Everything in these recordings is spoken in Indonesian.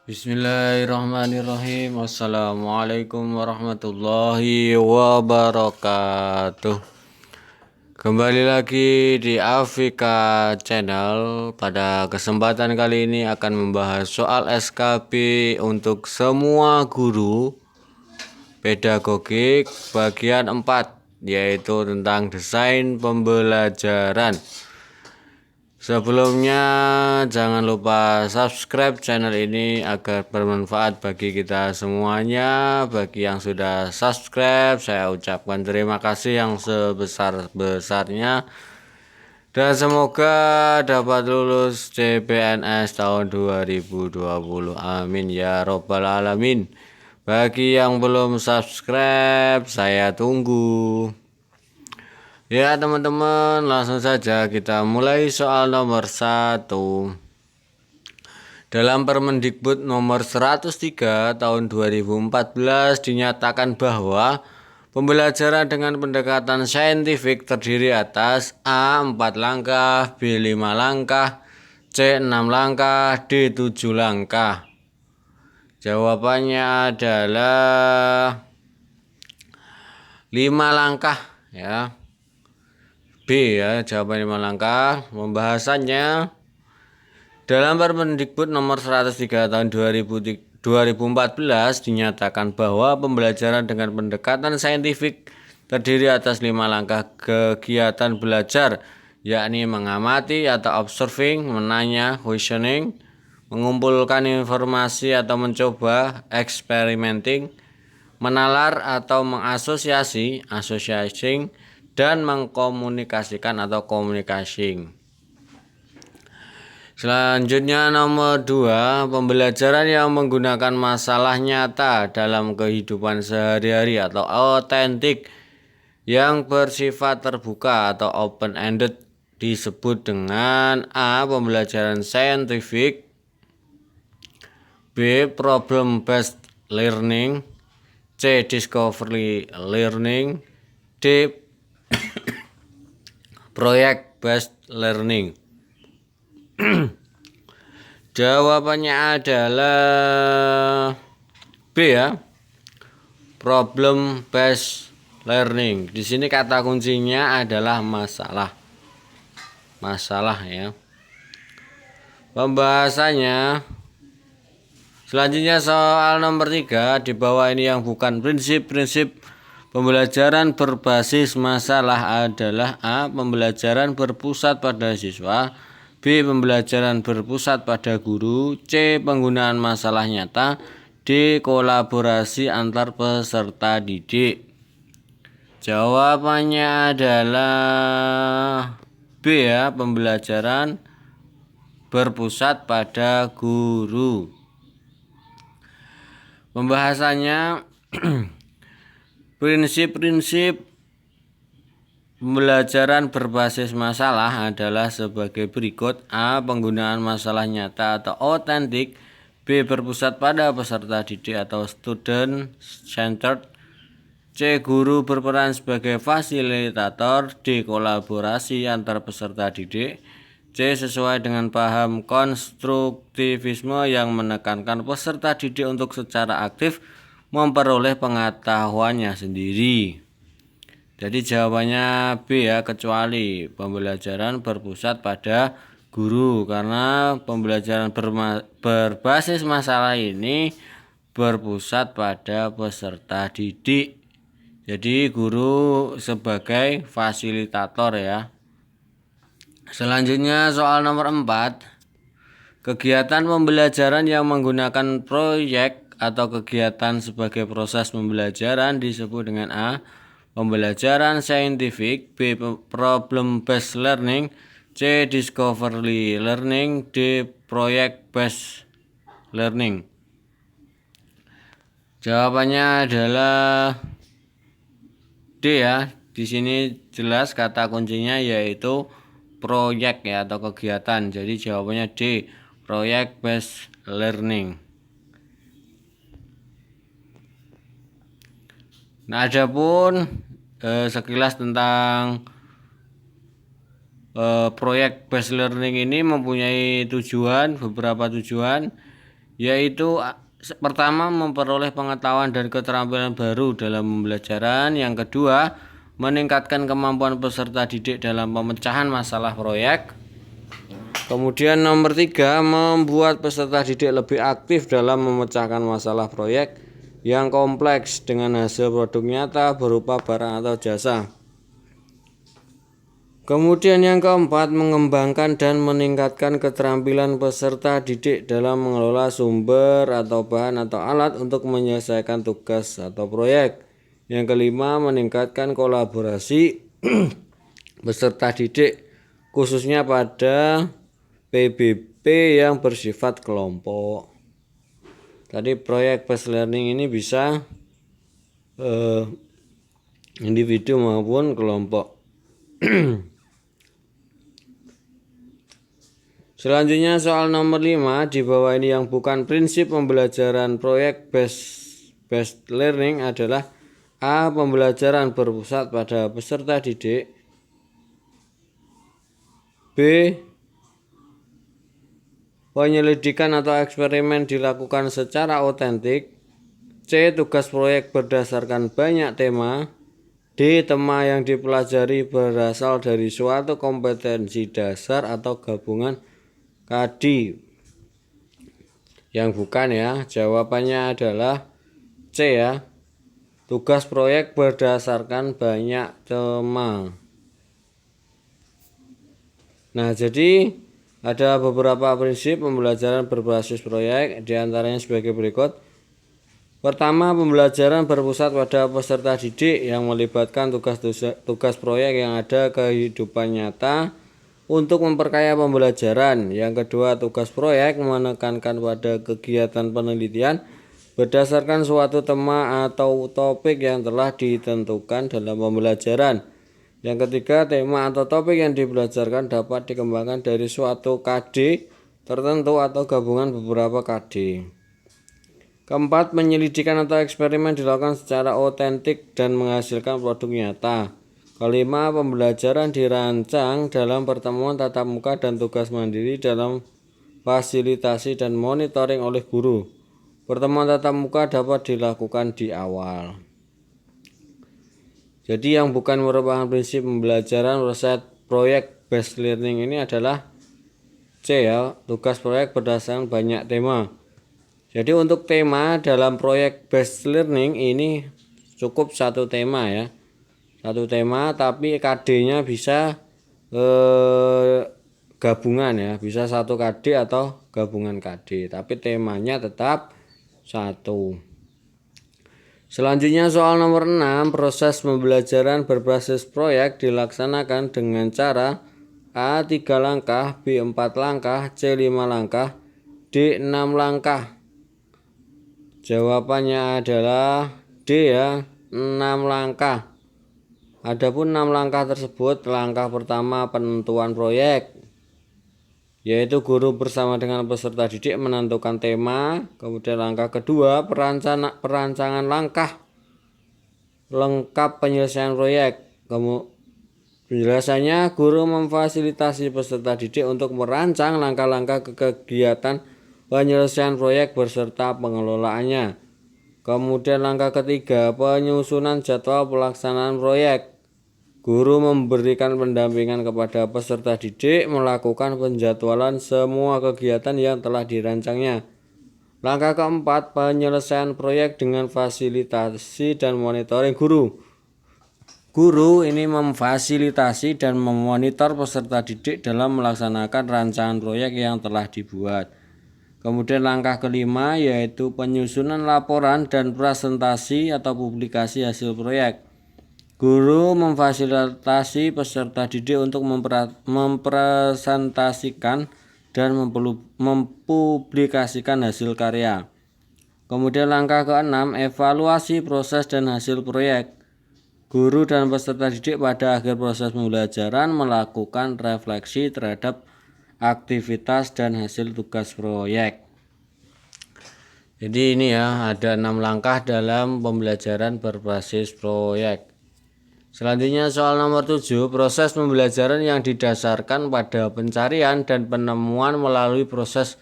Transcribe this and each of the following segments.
Bismillahirrahmanirrahim. Assalamualaikum warahmatullahi wabarakatuh. Kembali lagi di Afika Channel. Pada kesempatan kali ini akan membahas soal SKP untuk semua guru pedagogik bagian 4, yaitu tentang desain pembelajaran. Sebelumnya jangan lupa subscribe channel ini agar bermanfaat bagi kita semuanya. Bagi yang sudah subscribe, saya ucapkan terima kasih yang sebesar-besarnya. Dan semoga dapat lulus CPNS tahun 2020. Amin ya robbal alamin. Bagi yang belum subscribe, saya tunggu. Ya teman-teman, langsung saja kita mulai soal nomor 1. Dalam Permendikbud nomor 103 tahun 2014 dinyatakan bahwa pembelajaran dengan pendekatan saintifik terdiri atas A. 4 langkah, B. 5 langkah, C. 6 langkah, D. 7 langkah. Jawabannya adalah 5 langkah ya. B ya, jawaban 5 langkah. Pembahasannya dalam Permendikbud nomor 103 tahun 2014 dinyatakan bahwa pembelajaran dengan pendekatan saintifik terdiri atas 5 langkah kegiatan belajar, yakni mengamati atau observing, menanya, questioning, mengumpulkan informasi atau mencoba, experimenting, menalar atau mengasosiasi, associating, dan mengkomunikasikan atau communicating. Selanjutnya nomor 2, pembelajaran yang menggunakan masalah nyata dalam kehidupan sehari-hari atau autentik yang bersifat terbuka atau open-ended disebut dengan A. Pembelajaran saintifik, B. Problem-based learning, C. Discovery learning, D. Project based learning. Jawabannya adalah B ya. Problem based learning. Di sini kata kuncinya adalah masalah. Masalah ya. Pembahasannya selanjutnya soal nomor 3. Di bawah ini yang bukan prinsip-prinsip pembelajaran berbasis masalah adalah A. Pembelajaran berpusat pada siswa, B. Pembelajaran berpusat pada guru, C. Penggunaan masalah nyata, D. Kolaborasi antar peserta didik. Jawabannya adalah B ya, pembelajaran berpusat pada guru. Pembahasannya prinsip-prinsip pembelajaran berbasis masalah adalah sebagai berikut. A. Penggunaan masalah nyata atau autentik, B. Berpusat pada peserta didik atau student centered, C. Guru berperan sebagai fasilitator, D. Kolaborasi antar peserta didik, C. Sesuai dengan paham konstruktivisme yang menekankan peserta didik untuk secara aktif memperoleh pengetahuannya sendiri. Jadi jawabannya B ya, kecuali pembelajaran berpusat pada guru, karena pembelajaran berbasis masalah ini berpusat pada peserta didik. Jadi guru sebagai fasilitator ya. Selanjutnya soal nomor 4. Kegiatan pembelajaran yang menggunakan proyek atau kegiatan sebagai proses pembelajaran disebut dengan A. Pembelajaran saintifik, B. Problem based learning, C. Discovery learning, D. Project based learning. Jawabannya adalah D ya. Di sini jelas kata kuncinya yaitu proyek ya atau kegiatan. Jadi jawabannya D. Project based learning. Nah, adapun sekilas tentang project based learning ini mempunyai beberapa tujuan. yaitu pertama memperoleh pengetahuan dan keterampilan baru dalam pembelajaran. Yang kedua, meningkatkan kemampuan peserta didik dalam pemecahan masalah proyek. Kemudian nomor 3, membuat peserta didik lebih aktif dalam memecahkan masalah proyek yang kompleks dengan hasil produk nyata berupa barang atau jasa. Kemudian yang keempat, mengembangkan dan meningkatkan keterampilan peserta didik dalam mengelola sumber atau bahan atau alat untuk menyelesaikan tugas atau proyek. Yang kelima, meningkatkan kolaborasi peserta didik khususnya pada PBB yang bersifat kelompok. Tadi proyek based learning ini bisa individu maupun kelompok. Selanjutnya soal nomor 5 di bawah ini yang bukan prinsip pembelajaran proyek based learning adalah A. Pembelajaran berpusat pada peserta didik, B. Penyelidikan atau eksperimen dilakukan secara otentik, C. Tugas proyek berdasarkan banyak tema, D. Tema yang dipelajari berasal dari suatu kompetensi dasar atau gabungan KADI. Yang bukan ya, jawabannya adalah C ya. Tugas proyek berdasarkan banyak tema. Nah, jadi ada beberapa prinsip pembelajaran berbasis proyek, diantaranya sebagai berikut. Pertama, pembelajaran berpusat pada peserta didik yang melibatkan tugas proyek yang ada kehidupan nyata untuk memperkaya pembelajaran. Yang kedua, tugas proyek menekankan pada kegiatan penelitian berdasarkan suatu tema atau topik yang telah ditentukan dalam pembelajaran. Yang ketiga, tema atau topik yang dibelajarkan dapat dikembangkan dari suatu KD tertentu atau gabungan beberapa KD. Keempat, penyelidikan atau eksperimen dilakukan secara otentik dan menghasilkan produk nyata. Kelima, pembelajaran dirancang dalam pertemuan tatap muka dan tugas mandiri dalam fasilitasi dan monitoring oleh guru. Pertemuan tatap muka dapat dilakukan di awal. Jadi yang bukan merupakan prinsip pembelajaran proyek based learning ini adalah C ya, tugas proyek berdasarkan banyak tema. Jadi untuk tema dalam proyek based learning ini cukup satu tema ya. Satu tema tapi KD-nya bisa gabungan ya, bisa satu KD atau gabungan KD, tapi temanya tetap satu. Selanjutnya soal nomor 6, proses pembelajaran berbasis proyek dilaksanakan dengan cara A. 3 langkah, B. 4 langkah, C. 5 langkah, D. 6 langkah. Jawabannya adalah D ya, 6 langkah. Adapun 6 langkah tersebut, langkah pertama penentuan proyek, yaitu guru bersama dengan peserta didik menentukan tema. Kemudian langkah kedua, perancangan langkah lengkap penyelesaian proyek. Penjelasannya, guru memfasilitasi peserta didik untuk merancang langkah-langkah kegiatan penyelesaian proyek beserta pengelolaannya. Kemudian langkah ketiga, penyusunan jadwal pelaksanaan proyek. Guru memberikan pendampingan kepada peserta didik melakukan penjadwalan semua kegiatan yang telah dirancangnya. Langkah keempat, penyelesaian proyek dengan fasilitasi dan monitoring guru. Guru ini memfasilitasi dan memonitor peserta didik dalam melaksanakan rancangan proyek yang telah dibuat. Kemudian langkah kelima yaitu penyusunan laporan dan presentasi atau publikasi hasil proyek. Guru memfasilitasi peserta didik untuk mempresentasikan dan mempublikasikan hasil karya. Kemudian langkah keenam, evaluasi proses dan hasil proyek. Guru dan peserta didik pada akhir proses pembelajaran melakukan refleksi terhadap aktivitas dan hasil tugas proyek. Jadi ini ya, ada 6 langkah dalam pembelajaran berbasis proyek. Selanjutnya soal nomor 7, proses pembelajaran yang didasarkan pada pencarian dan penemuan melalui proses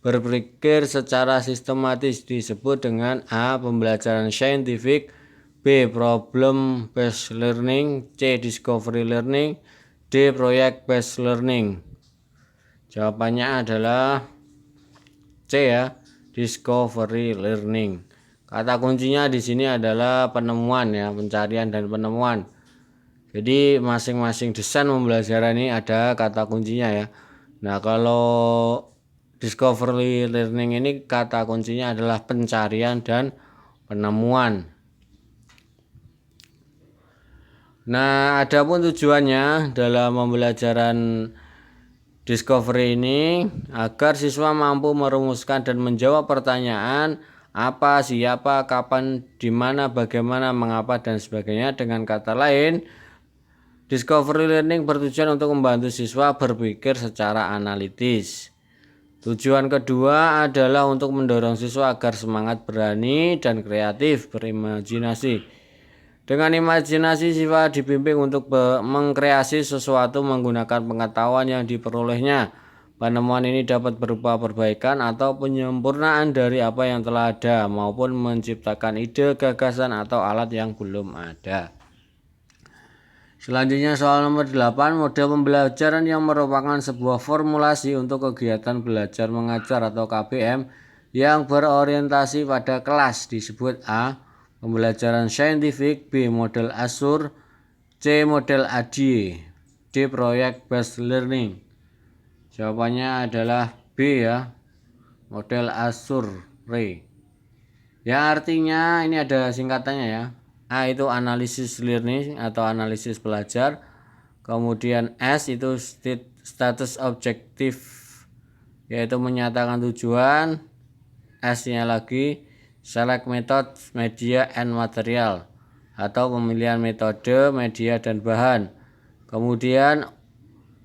berpikir secara sistematis disebut dengan A. Pembelajaran saintifik, B. Problem based learning, C. Discovery learning, D. Project based learning. Jawabannya adalah C ya, discovery learning. Kata kuncinya di sini adalah penemuan ya, pencarian dan penemuan. Jadi masing-masing desain pembelajaran ini ada kata kuncinya ya. Nah, kalau discovery learning ini kata kuncinya adalah pencarian dan penemuan. Nah, adapun tujuannya dalam pembelajaran discovery ini agar siswa mampu merumuskan dan menjawab pertanyaan apa, siapa, kapan, di mana, bagaimana, mengapa, dan sebagainya. Dengan kata lain, discovery learning bertujuan untuk membantu siswa berpikir secara analitis. Tujuan kedua adalah untuk mendorong siswa agar semangat, berani, dan kreatif berimajinasi. Dengan imajinasi, siswa dibimbing untuk mengkreasi sesuatu menggunakan pengetahuan yang diperolehnya. Penemuan ini dapat berupa perbaikan atau penyempurnaan dari apa yang telah ada, maupun menciptakan ide, gagasan, atau alat yang belum ada. Selanjutnya soal nomor 8, model pembelajaran yang merupakan sebuah formulasi untuk kegiatan belajar mengajar atau KBM yang berorientasi pada kelas disebut A. Pembelajaran saintifik, B. Model Asur, C. Model ADIE, D. Project based learning. Jawabannya adalah B ya, model Asur. Ya, artinya ini ada singkatannya ya. A itu analisis learning atau analisis belajar. Kemudian S itu status objektif, yaitu menyatakan tujuan. S-nya lagi select method, media, and material, atau pemilihan metode, media, dan bahan. Kemudian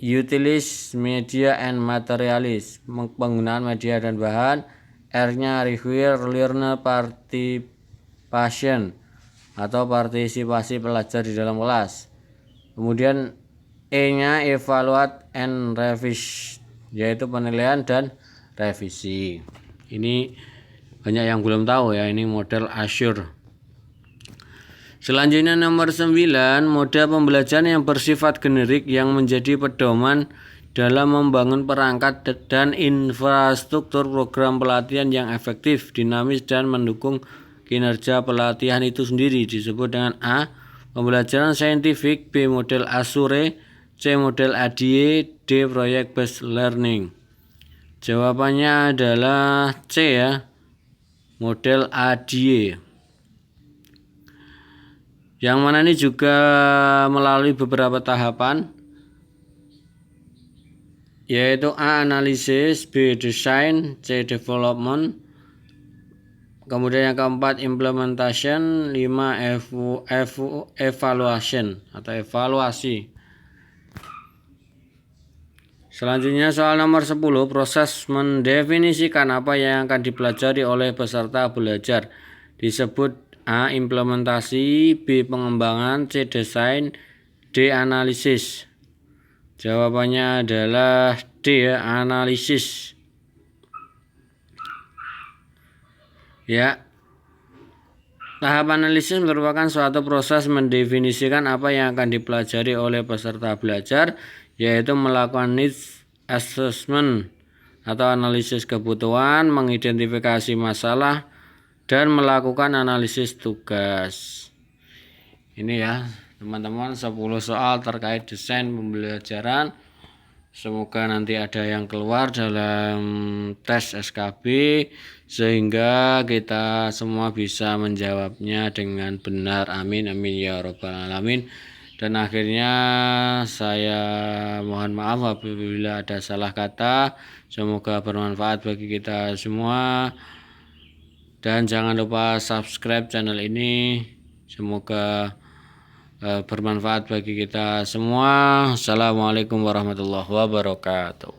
utilize, media, and materialis, penggunaan media dan bahan. R-nya require learner participation atau partisipasi pelajar di dalam kelas. Kemudian E-nya evaluate and revise, yaitu penilaian dan revisi. Ini banyak yang belum tahu ya, ini model Azure. Selanjutnya nomor 9, model pembelajaran yang bersifat generik yang menjadi pedoman dalam membangun perangkat dan infrastruktur program pelatihan yang efektif, dinamis, dan mendukung kinerja pelatihan itu sendiri disebut dengan A. Pembelajaran saintifik, B. Model Azure, C. Model ADIE, D. Project based learning. Jawabannya adalah C ya, model ADIE. Yang mana ini juga melalui beberapa tahapan, yaitu A. Analisis, B. Design, C. Development. Kemudian yang keempat implementation, 5 evaluation atau evaluasi. Selanjutnya soal nomor 10, proses mendefinisikan apa yang akan dipelajari oleh peserta belajar disebut A. Implementasi, B. Pengembangan, C. Desain, D. Analisis. Jawabannya adalah D ya, analisis. Ya. Tahap analisis merupakan suatu proses mendefinisikan apa yang akan dipelajari oleh peserta belajar, yaitu melakukan needs assessment atau analisis kebutuhan, mengidentifikasi masalah, dan melakukan analisis tugas. Ini ya teman-teman, 10 soal terkait desain pembelajaran. Semoga nanti ada yang keluar dalam tes SKB sehingga kita semua bisa menjawabnya dengan benar. Amin amin ya robbal alamin. Dan akhirnya saya mohon maaf apabila ada salah kata. Semoga bermanfaat bagi kita semua. Dan jangan lupa subscribe channel ini. Semoga bermanfaat bagi kita semua. Assalamualaikum warahmatullahi wabarakatuh.